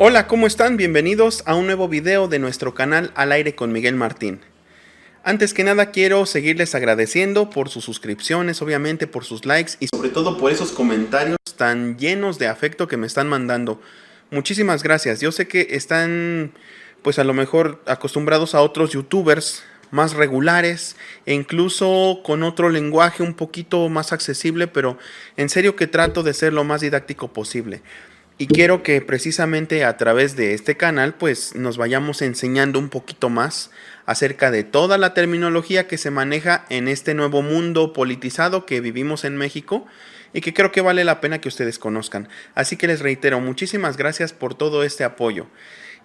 Hola, ¿cómo están? Bienvenidos a un nuevo video de nuestro canal Al Aire con Miguel Martín. Antes que nada quiero seguirles agradeciendo por sus suscripciones, obviamente por sus likes y sobre todo por esos comentarios tan llenos de afecto que me están mandando. Muchísimas gracias. Yo sé que están pues a lo mejor acostumbrados a otros youtubers más regulares e incluso con otro lenguaje un poquito más accesible, pero en serio que trato de ser lo más didáctico posible. Y quiero que precisamente a través de este canal pues nos vayamos enseñando un poquito más acerca de toda la terminología que se maneja en este nuevo mundo politizado que vivimos en México y que creo que vale la pena que ustedes conozcan. Así que les reitero, muchísimas gracias por todo este apoyo.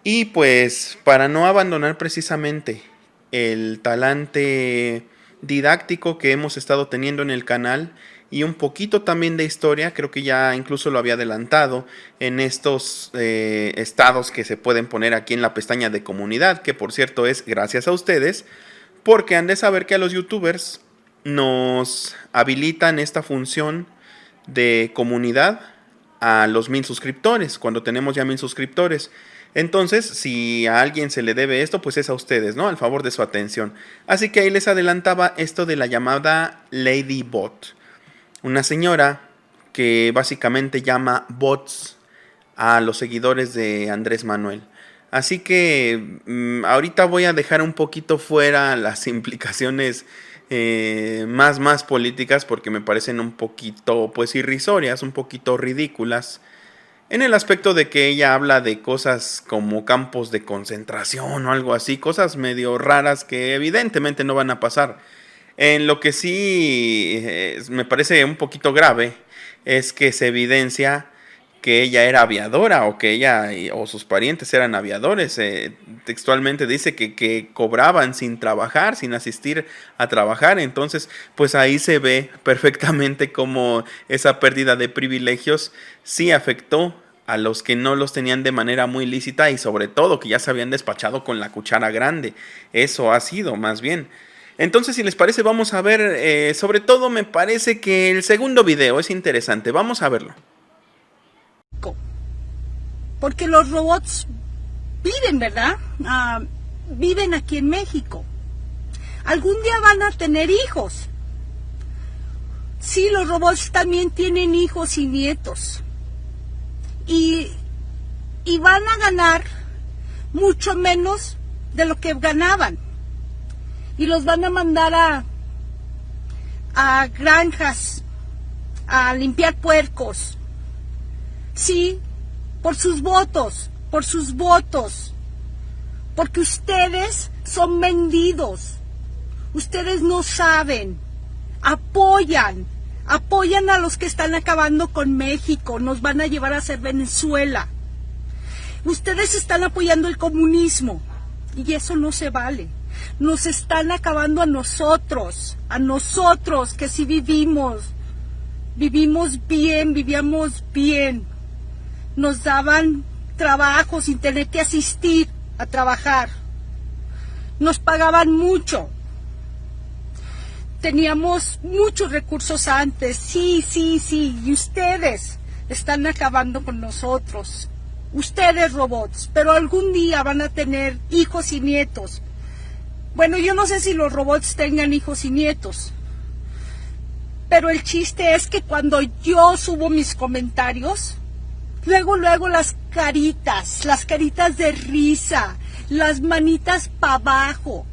Y pues para no abandonar precisamente el talante didáctico que hemos estado teniendo en el canal y un poquito también de historia, creo que ya incluso lo había adelantado en estos estados que se pueden poner aquí en la pestaña de comunidad, que por cierto es gracias a ustedes, porque han de saber que a los youtubers nos habilitan esta función de comunidad a los 1000 suscriptores, cuando tenemos ya 1000 suscriptores. Entonces, si a alguien se le debe esto, pues es a ustedes, ¿no? Al favor de su atención. Así que ahí les adelantaba esto de la llamada Ladybot. Una señora que básicamente llama bots a los seguidores de Andrés Manuel. Así que ahorita voy a dejar un poquito fuera las implicaciones más políticas porque me parecen un poquito pues irrisorias, un poquito ridículas. En el aspecto de que ella habla de cosas como campos de concentración o algo así, cosas medio raras que evidentemente no van a pasar. En lo que sí me parece un poquito grave es que se evidencia que ella era aviadora o que ella o sus parientes eran aviadores. Textualmente dice que cobraban sin trabajar, sin asistir a trabajar. Entonces, pues ahí se ve perfectamente cómo esa pérdida de privilegios sí afectó a los que no los tenían de manera muy lícita y sobre todo que ya se habían despachado con la cuchara grande. Eso ha sido más bien. Entonces, si les parece, vamos a ver, sobre todo me parece que el segundo video es interesante. Vamos a verlo. Porque los robots viven, ¿verdad? Viven aquí en México. Algún día van a tener hijos. Sí, los robots también tienen hijos y nietos. Y van a ganar mucho menos de lo que ganaban. Y los van a mandar a granjas, a limpiar puercos. Sí, por sus votos, porque ustedes son vendidos, ustedes no saben, apoyan a los que están acabando con México, nos van a llevar a ser Venezuela. Ustedes están apoyando el comunismo y eso no se vale. Nos están acabando a nosotros que sí vivíamos bien, vivíamos bien. Nos daban trabajo sin tener que asistir a trabajar. Nos pagaban mucho. Teníamos muchos recursos antes. Sí. Y ustedes están acabando con nosotros. Ustedes robots. Pero algún día van a tener hijos y nietos. Bueno, yo no sé si los robots tengan hijos y nietos. Pero el chiste es que cuando yo subo mis comentarios, luego las caritas de risa, las manitas para abajo.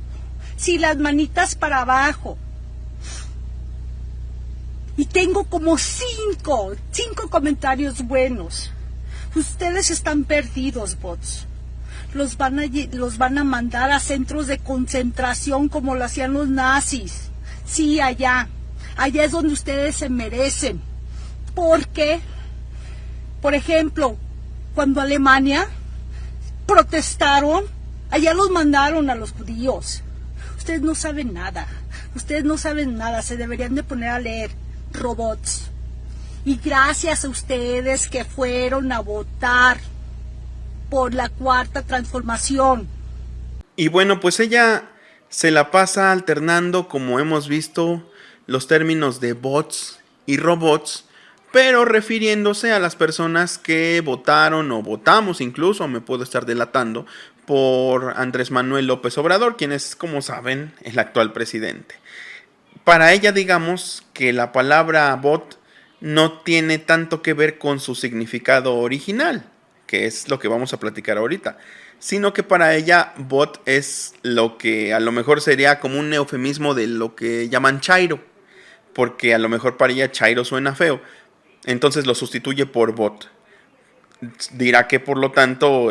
Sí, las manitas para abajo. Y tengo como cinco comentarios buenos. Ustedes están perdidos, bots. Los van a mandar a centros de concentración como lo hacían los nazis. Sí, allá es donde ustedes se merecen. Porque, por ejemplo, cuando Alemania protestaron, allá los mandaron a los judíos. Ustedes no saben nada, se deberían de poner a leer, robots. Y gracias a ustedes que fueron a votar por la cuarta transformación. Y bueno, pues ella se la pasa alternando, como hemos visto, los términos de bots y robots pero refiriéndose a las personas que votaron o votamos incluso, me puedo estar delatando, por Andrés Manuel López Obrador, quien es, como saben, el actual presidente. Para ella, digamos que la palabra bot no tiene tanto que ver con su significado original, que es lo que vamos a platicar ahorita, sino que para ella bot es lo que a lo mejor sería como un eufemismo de lo que llaman chairo, porque a lo mejor para ella chairo suena feo, entonces lo sustituye por bot. Dirá que por lo tanto,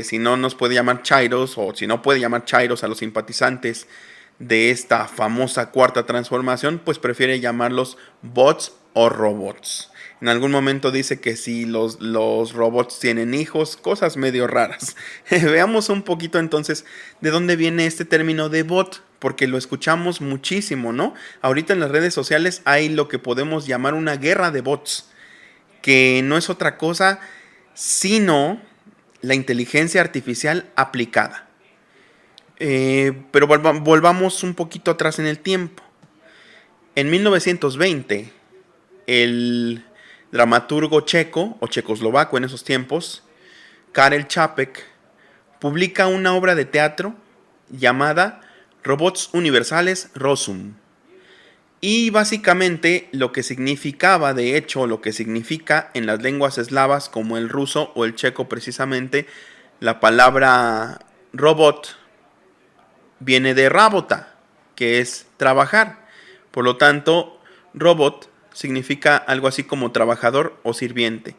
si no nos puede llamar chairos, o si no puede llamar chairos a los simpatizantes de esta famosa cuarta transformación, pues prefiere llamarlos bots o robots. En algún momento dice que si los robots tienen hijos, cosas medio raras. Veamos un poquito entonces de dónde viene este término de bot, porque lo escuchamos muchísimo, ¿no? Ahorita en las redes sociales hay lo que podemos llamar una guerra de bots, que no es otra cosa sino la inteligencia artificial aplicada. Pero volvamos un poquito atrás en el tiempo. En 1920, el dramaturgo checo, o checoslovaco en esos tiempos, Karel Čapek, publica una obra de teatro llamada Robots Universales Rozum. Y básicamente lo que significaba, de hecho, lo que significa en las lenguas eslavas como el ruso o el checo precisamente, la palabra robot viene de rabota, que es trabajar. Por lo tanto, robot significa algo así como trabajador o sirviente.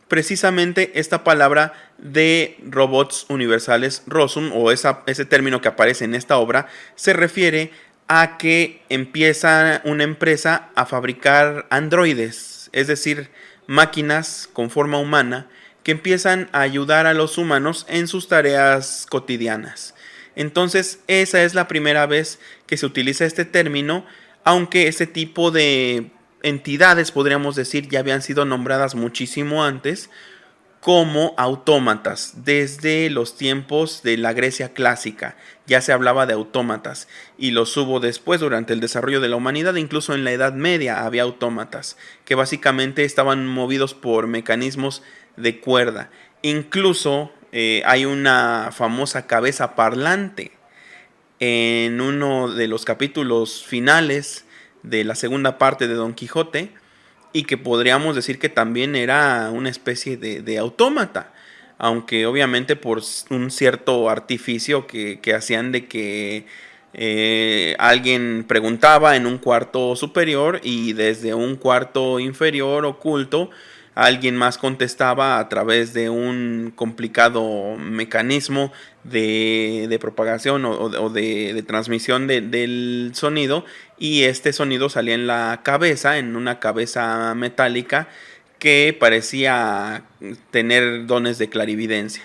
Precisamente esta palabra de robots universales Rozum, o ese término que aparece en esta obra, se refiere a que empieza una empresa a fabricar androides, es decir, máquinas con forma humana que empiezan a ayudar a los humanos en sus tareas cotidianas. Entonces, esa es la primera vez que se utiliza este término, aunque este tipo de entidades, podríamos decir, ya habían sido nombradas muchísimo antes como autómatas. Desde los tiempos de la Grecia clásica ya se hablaba de autómatas, y los hubo después durante el desarrollo de la humanidad. Incluso en la Edad Media había autómatas que básicamente estaban movidos por mecanismos de cuerda. Incluso hay una famosa cabeza parlante en uno de los capítulos finales de la segunda parte de Don Quijote, y que podríamos decir que también era una especie de autómata, aunque obviamente por un cierto artificio que hacían de que alguien preguntaba en un cuarto superior, y desde un cuarto inferior oculto alguien más contestaba a través de un complicado mecanismo de propagación o de transmisión del sonido, y este sonido salía en la cabeza, en una cabeza metálica que parecía tener dones de clarividencia.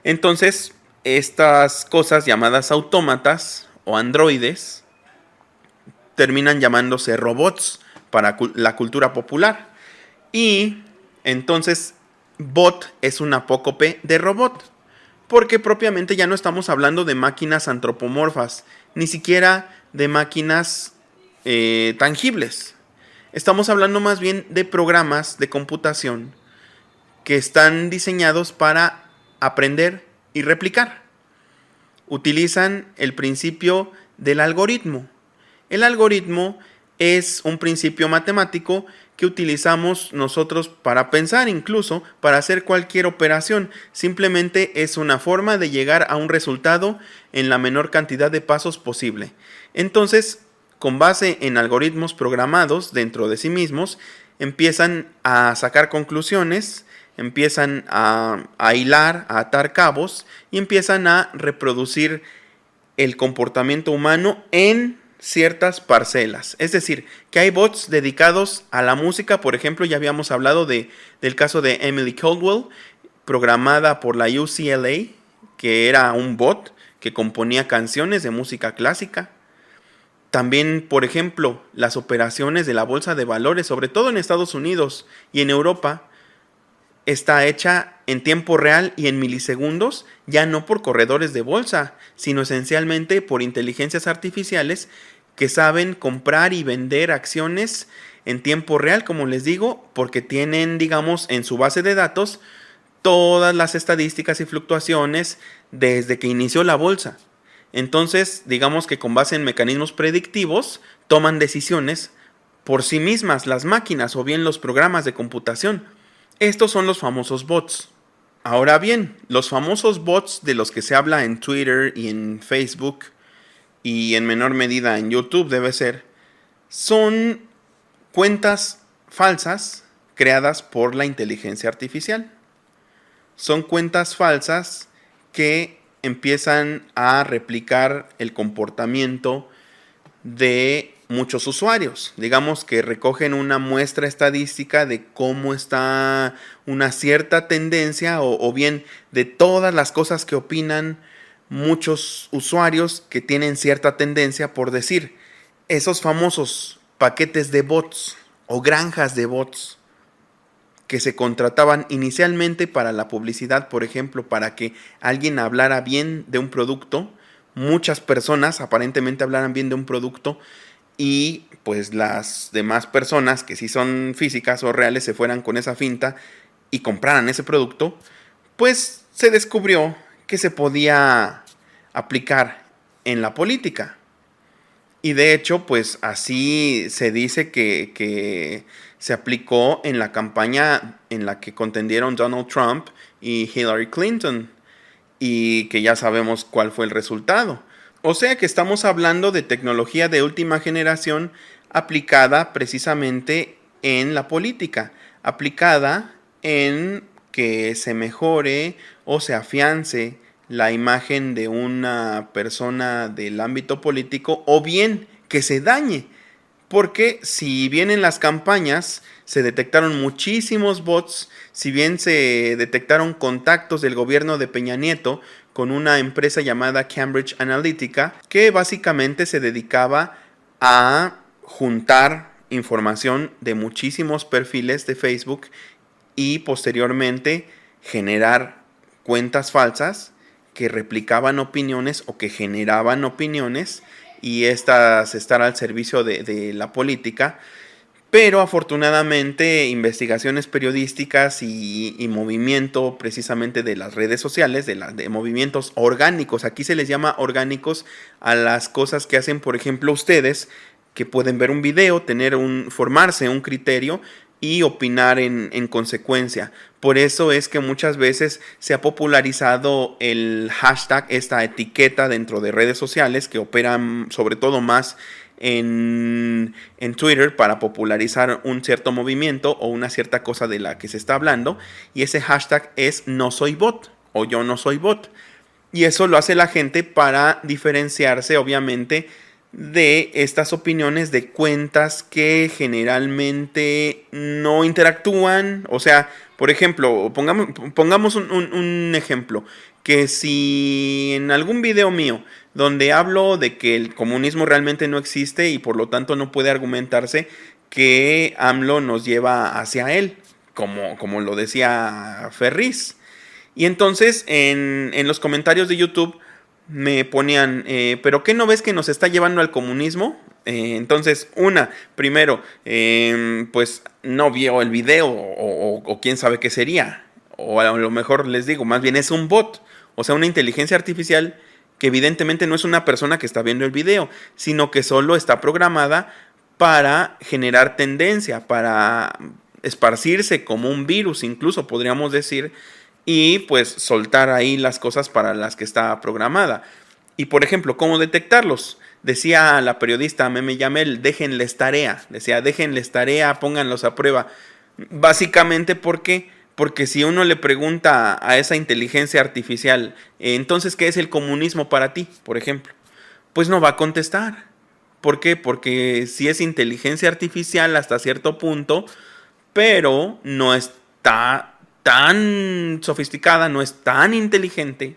Entonces, estas cosas llamadas autómatas o androides terminan llamándose robots para la cultura popular. Y entonces bot es un apócope de robot, porque propiamente ya no estamos hablando de máquinas antropomorfas, ni siquiera de máquinas tangibles. Estamos hablando más bien de programas de computación que están diseñados para aprender y replicar. Utilizan el principio del algoritmo. El algoritmo es un principio matemático que utilizamos nosotros para pensar, incluso para hacer cualquier operación. Simplemente es una forma de llegar a un resultado en la menor cantidad de pasos posible. Entonces, con base en algoritmos programados dentro de sí mismos, empiezan a sacar conclusiones, empiezan a hilar, a atar cabos, y empiezan a reproducir el comportamiento humano en ciertas parcelas. Es decir, que hay bots dedicados a la música. Por ejemplo, ya habíamos hablado del caso de Emily Caldwell, programada por la UCLA, que era un bot que componía canciones de música clásica. También, por ejemplo, las operaciones de la bolsa de valores, sobre todo en Estados Unidos y en Europa, está hecha en tiempo real y en milisegundos, ya no por corredores de bolsa, sino esencialmente por inteligencias artificiales que saben comprar y vender acciones en tiempo real, como les digo, porque tienen, digamos, en su base de datos todas las estadísticas y fluctuaciones desde que inició la bolsa. Entonces, digamos que con base en mecanismos predictivos, toman decisiones por sí mismas las máquinas o bien los programas de computación. Estos son los famosos bots. Ahora bien, los famosos bots de los que se habla en Twitter y en Facebook y en menor medida en YouTube debe ser, son cuentas falsas creadas por la inteligencia artificial. Son cuentas falsas que empiezan a replicar el comportamiento de muchos usuarios. Digamos que recogen una muestra estadística de cómo está una cierta tendencia o bien de todas las cosas que opinan muchos usuarios que tienen cierta tendencia, por decir, esos famosos paquetes de bots o granjas de bots que se contrataban inicialmente para la publicidad, por ejemplo, para que alguien hablara bien de un producto, muchas personas aparentemente hablaran bien de un producto y pues las demás personas que sí son físicas o reales se fueran con esa finta y compraran ese producto, pues se descubrió que se podía aplicar en la política. Y de hecho, pues así se dice que se aplicó en la campaña en la que contendieron Donald Trump y Hillary Clinton. Y que ya sabemos cuál fue el resultado. O sea que estamos hablando de tecnología de última generación aplicada precisamente en la política. Aplicada en que se mejore o se afiance la imagen de una persona del ámbito político o bien que se dañe. Porque si bien en las campañas se detectaron muchísimos bots, si bien se detectaron contactos del gobierno de Peña Nieto con una empresa llamada Cambridge Analytica, que básicamente se dedicaba a juntar información de muchísimos perfiles de Facebook y posteriormente generar cuentas falsas que replicaban opiniones o que generaban opiniones y estas estar al servicio de la política. Pero afortunadamente investigaciones periodísticas y movimiento precisamente de las redes sociales, de movimientos orgánicos, aquí se les llama orgánicos a las cosas que hacen, por ejemplo, ustedes, que pueden ver un video, formarse un criterio y opinar en consecuencia. Por eso es que muchas veces se ha popularizado el hashtag, esta etiqueta dentro de redes sociales que operan sobre todo más en Twitter para popularizar un cierto movimiento o una cierta cosa de la que se está hablando. Y ese hashtag es no soy bot o yo no soy bot. Y eso lo hace la gente para diferenciarse obviamente de estas opiniones de cuentas que generalmente no interactúan. O sea, por ejemplo, pongamos un ejemplo, que si en algún video mío donde hablo de que el comunismo realmente no existe y por lo tanto no puede argumentarse que AMLO nos lleva hacia él, como lo decía Ferriz. Y entonces en los comentarios de YouTube me ponían, ¿pero qué no ves que nos está llevando al comunismo? Entonces, primero, pues no vio el video o quién sabe qué sería. O a lo mejor les digo, más bien es un bot, o sea, una inteligencia artificial que evidentemente no es una persona que está viendo el video, sino que solo está programada para generar tendencia, para esparcirse como un virus, incluso podríamos decir, y pues soltar ahí las cosas para las que está programada. Y por ejemplo, ¿cómo detectarlos? Decía la periodista Meme Yamel, déjenles tarea. Decía, déjenles tarea, pónganlos a prueba. Básicamente, ¿por qué? Porque si uno le pregunta a esa inteligencia artificial, entonces, ¿qué es el comunismo para ti? Por ejemplo, pues no va a contestar. ¿Por qué? Porque sí es inteligencia artificial hasta cierto punto, pero no está tan sofisticada, no es tan inteligente,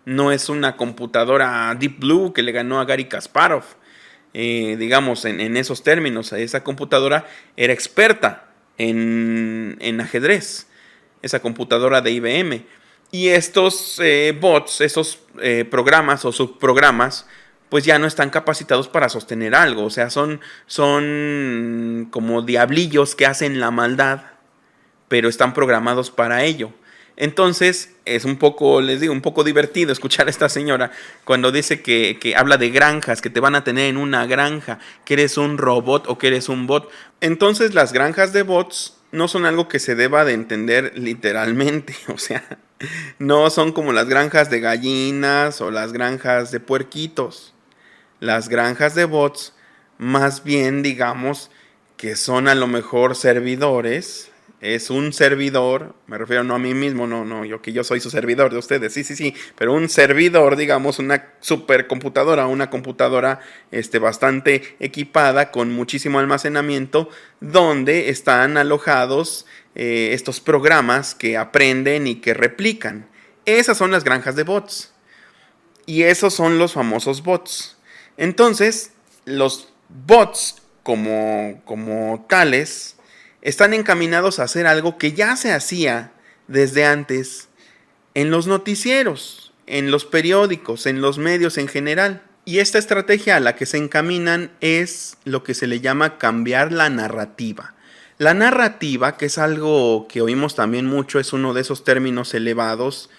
no es una computadora Deep Blue que le ganó a Garry Kasparov, digamos en esos términos. Esa computadora era experta en ajedrez, esa computadora de IBM. Y estos bots, esos programas o subprogramas, pues ya no están capacitados para sostener algo. O sea, son como diablillos que hacen la maldad, pero están programados para ello. Entonces es un poco, les digo, un poco divertido escuchar a esta señora cuando dice que habla de granjas, que te van a tener en una granja, que eres un robot o que eres un bot. Entonces las granjas de bots no son algo que se deba de entender literalmente. O sea, no son como las granjas de gallinas o las granjas de puerquitos. Las granjas de bots, más bien digamos que son a lo mejor servidores. Es un servidor, me refiero no a mí mismo, no, yo soy su servidor de ustedes, sí, pero un servidor, digamos, una supercomputadora, una computadora bastante equipada con muchísimo almacenamiento, donde están alojados estos programas que aprenden y que replican. Esas son las granjas de bots. Y esos son los famosos bots. Entonces, los bots como tales están encaminados a hacer algo que ya se hacía desde antes en los noticieros, en los periódicos, en los medios en general. Y esta estrategia a la que se encaminan es lo que se le llama cambiar la narrativa. La narrativa, que es algo que oímos también mucho, es uno de esos términos elevados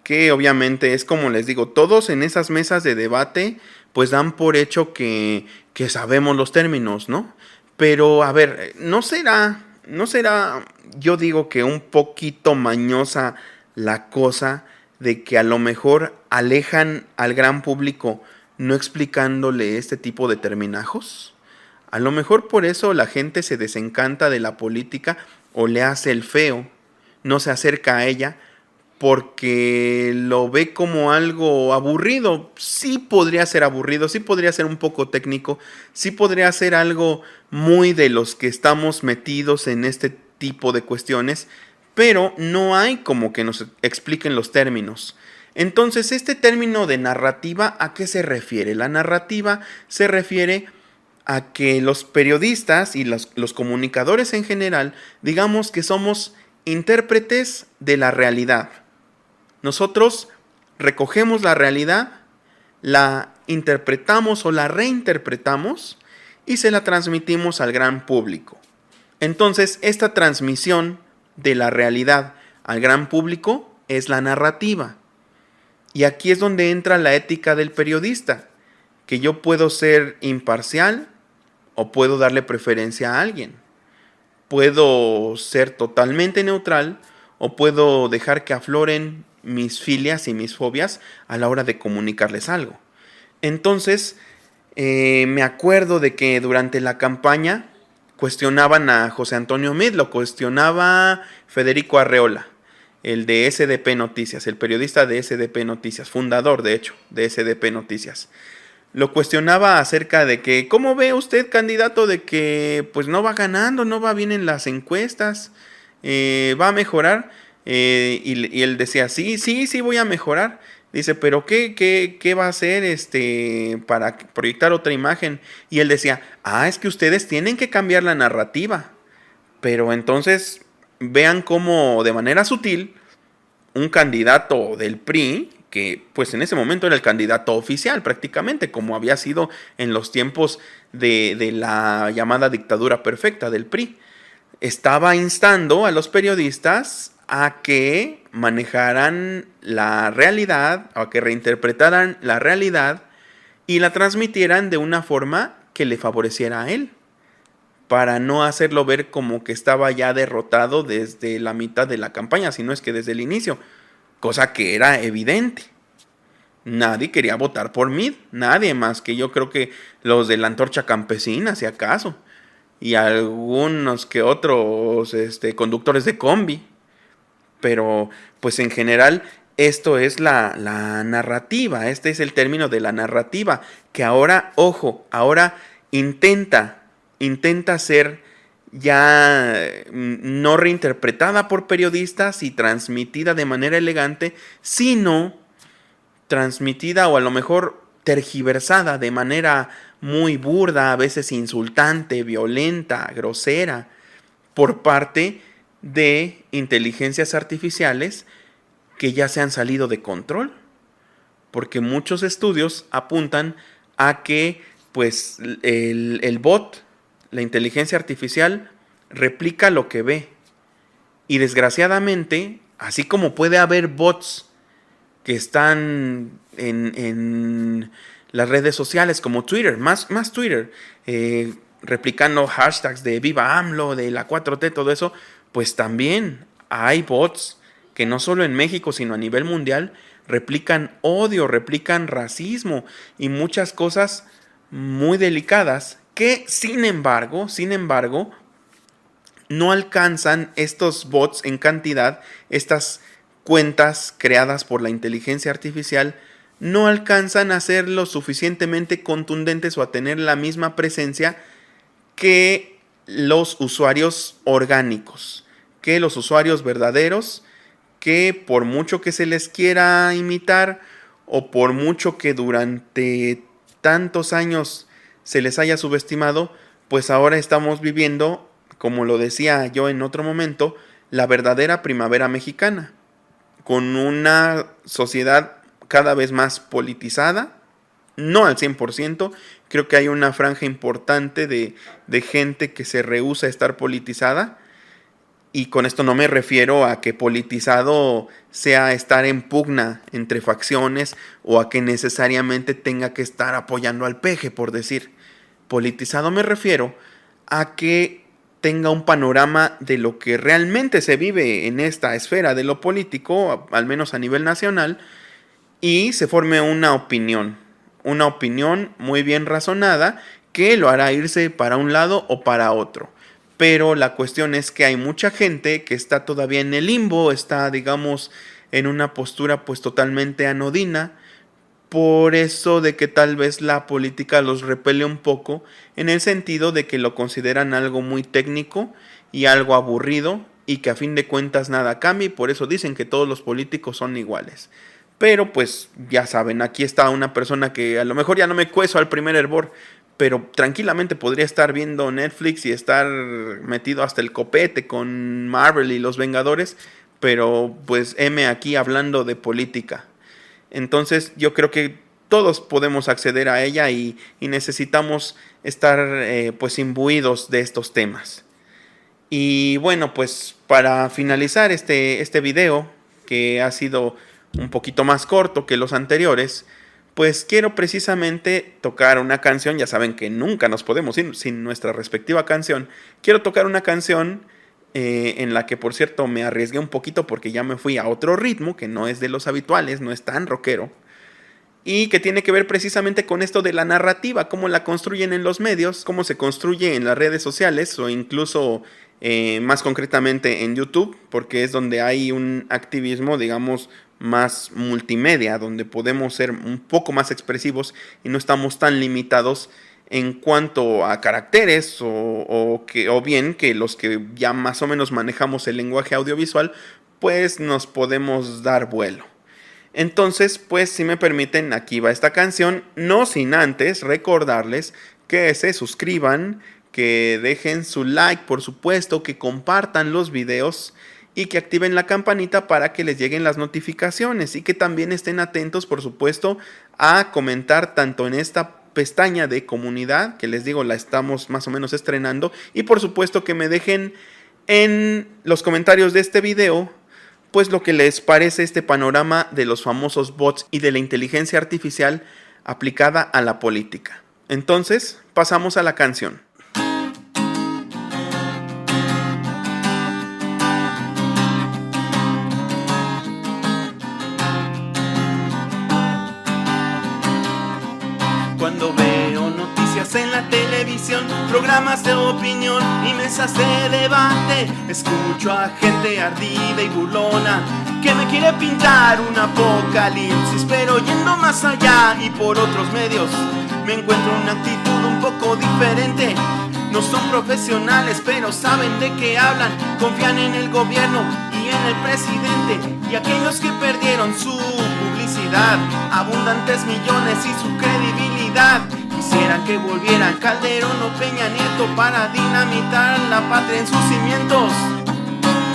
que obviamente es como les digo, todos en esas mesas de debate pues dan por hecho que sabemos los términos, ¿no? Pero a ver, ¿no será, yo digo que un poquito mañosa la cosa de que a lo mejor alejan al gran público no explicándole este tipo de terminajos? A lo mejor por eso la gente se desencanta de la política o le hace el feo, no se acerca a ella porque lo ve como algo aburrido. Sí podría ser aburrido, sí podría ser un poco técnico, sí podría ser algo muy de los que estamos metidos en este tipo de cuestiones, pero no hay como que nos expliquen los términos. Entonces, este término de narrativa, ¿a qué se refiere? La narrativa se refiere a que los periodistas y los comunicadores en general, digamos que somos intérpretes de la realidad. Nosotros recogemos la realidad, la interpretamos o la reinterpretamos y se la transmitimos al gran público. Entonces, esta transmisión de la realidad al gran público es la narrativa. Y aquí es donde entra la ética del periodista, que yo puedo ser imparcial o puedo darle preferencia a alguien. Puedo ser totalmente neutral o puedo dejar que afloren mis filias y mis fobias a la hora de comunicarles algo. Entonces, me acuerdo de que durante la campaña cuestionaban a José Antonio Meade, lo cuestionaba Federico Arreola, el de SDP Noticias, el periodista de SDP Noticias, fundador de hecho de SDP Noticias. Lo cuestionaba acerca de que, ¿cómo ve usted, candidato, de que pues no va ganando, no va bien en las encuestas, va a mejorar? Y él decía, sí, voy a mejorar. Dice, pero ¿qué va a hacer para proyectar otra imagen? Y él decía, es que ustedes tienen que cambiar la narrativa. Pero entonces vean cómo de manera sutil un candidato del PRI, que pues en ese momento era el candidato oficial prácticamente, como había sido en los tiempos de la llamada dictadura perfecta del PRI, estaba instando a los periodistas a que manejaran la realidad, a que reinterpretaran la realidad y la transmitieran de una forma que le favoreciera a él, para no hacerlo ver como que estaba ya derrotado desde la mitad de la campaña, sino es que desde el inicio, cosa que era evidente. Nadie quería votar por Meade, nadie más que yo creo que los de la Antorcha Campesina, si acaso, y algunos que otros conductores de combi. Pero pues en general esto es la narrativa, este es el término de la narrativa, que ahora, ojo, ahora intenta ser ya no reinterpretada por periodistas y transmitida de manera elegante, sino transmitida o a lo mejor tergiversada de manera muy burda, a veces insultante, violenta, grosera, por parte de inteligencias artificiales que ya se han salido de control, porque muchos estudios apuntan a que pues el bot, la inteligencia artificial, replica lo que ve. Y desgraciadamente, así como puede haber bots que están en las redes sociales como Twitter, más Twitter, replicando hashtags de Viva AMLO, de la 4T, todo eso, pues también hay bots que no solo en México, sino a nivel mundial, replican odio, replican racismo y muchas cosas muy delicadas que, sin embargo, no alcanzan estos bots en cantidad, estas cuentas creadas por la inteligencia artificial, no alcanzan a ser lo suficientemente contundentes o a tener la misma presencia que los usuarios orgánicos, que los usuarios verdaderos, que por mucho que se les quiera imitar o por mucho que durante tantos años se les haya subestimado, pues ahora estamos viviendo, como lo decía yo en otro momento, la verdadera primavera mexicana, con una sociedad cada vez más politizada, no al 100%, creo que hay una franja importante de gente que se rehúsa a estar politizada, y con esto no me refiero a que politizado sea estar en pugna entre facciones o a que necesariamente tenga que estar apoyando al peje, por decir. Politizado me refiero a que tenga un panorama de lo que realmente se vive en esta esfera de lo político, al menos a nivel nacional, y se forme una opinión muy bien razonada que lo hará irse para un lado o para otro. Pero la cuestión es que hay mucha gente que está todavía en el limbo, está, digamos, en una postura pues totalmente anodina, por eso de que tal vez la política los repele un poco, en el sentido de que lo consideran algo muy técnico y algo aburrido, y que a fin de cuentas nada cambia, y por eso dicen que todos los políticos son iguales. Pero pues ya saben, aquí está una persona que a lo mejor ya no me cueso al primer hervor, pero tranquilamente podría estar viendo Netflix y estar metido hasta el copete con Marvel y los Vengadores, pero pues heme aquí hablando de política. Entonces yo creo que todos podemos acceder a ella y necesitamos estar pues imbuidos de estos temas. Y bueno, pues para finalizar este video, que ha sido un poquito más corto que los anteriores, pues quiero precisamente tocar una canción. Ya saben que nunca nos podemos ir sin nuestra respectiva canción. Quiero tocar una canción en la que, por cierto, me arriesgué un poquito porque ya me fui a otro ritmo que no es de los habituales, no es tan rockero, y que tiene que ver precisamente con esto de la narrativa, cómo la construyen en los medios, cómo se construye en las redes sociales o incluso más concretamente en YouTube, porque es donde hay un activismo, digamos, más multimedia, donde podemos ser un poco más expresivos y no estamos tan limitados en cuanto a caracteres o bien que los que ya más o menos manejamos el lenguaje audiovisual, pues nos podemos dar vuelo. Entonces, pues si me permiten, aquí va esta canción, no sin antes recordarles que se suscriban, que dejen su like, por supuesto, que compartan los videos y que activen la campanita para que les lleguen las notificaciones, y que también estén atentos, por supuesto, a comentar tanto en esta pestaña de comunidad, que les digo, la estamos más o menos estrenando, y por supuesto que me dejen en los comentarios de este video pues lo que les parece este panorama de los famosos bots y de la inteligencia artificial aplicada a la política. Entonces, pasamos a la canción. Cuando veo noticias en la televisión, programas de opinión y mesas de debate, escucho a gente ardida y burlona que me quiere pintar un apocalipsis, pero yendo más allá y por otros medios me encuentro una actitud un poco diferente. No son profesionales, pero saben de qué hablan, confían en el gobierno y en el presidente, y aquellos que perdieron su publicidad, abundantes millones y su credibilidad, quisieran que volvieran Calderón o Peña Nieto para dinamitar la patria en sus cimientos.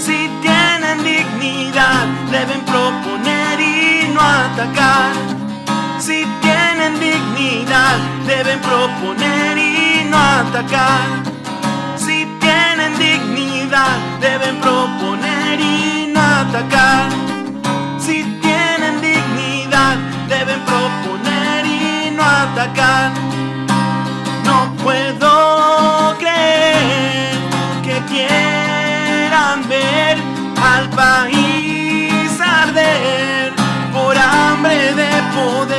Si tienen dignidad, deben proponer y no atacar. Si tienen dignidad, deben proponer y no atacar. Si tienen dignidad, deben proponer y no atacar. Si tienen dignidad, deben proponer y no atacar. No puedo creer que quieran ver al país arder por hambre de poder.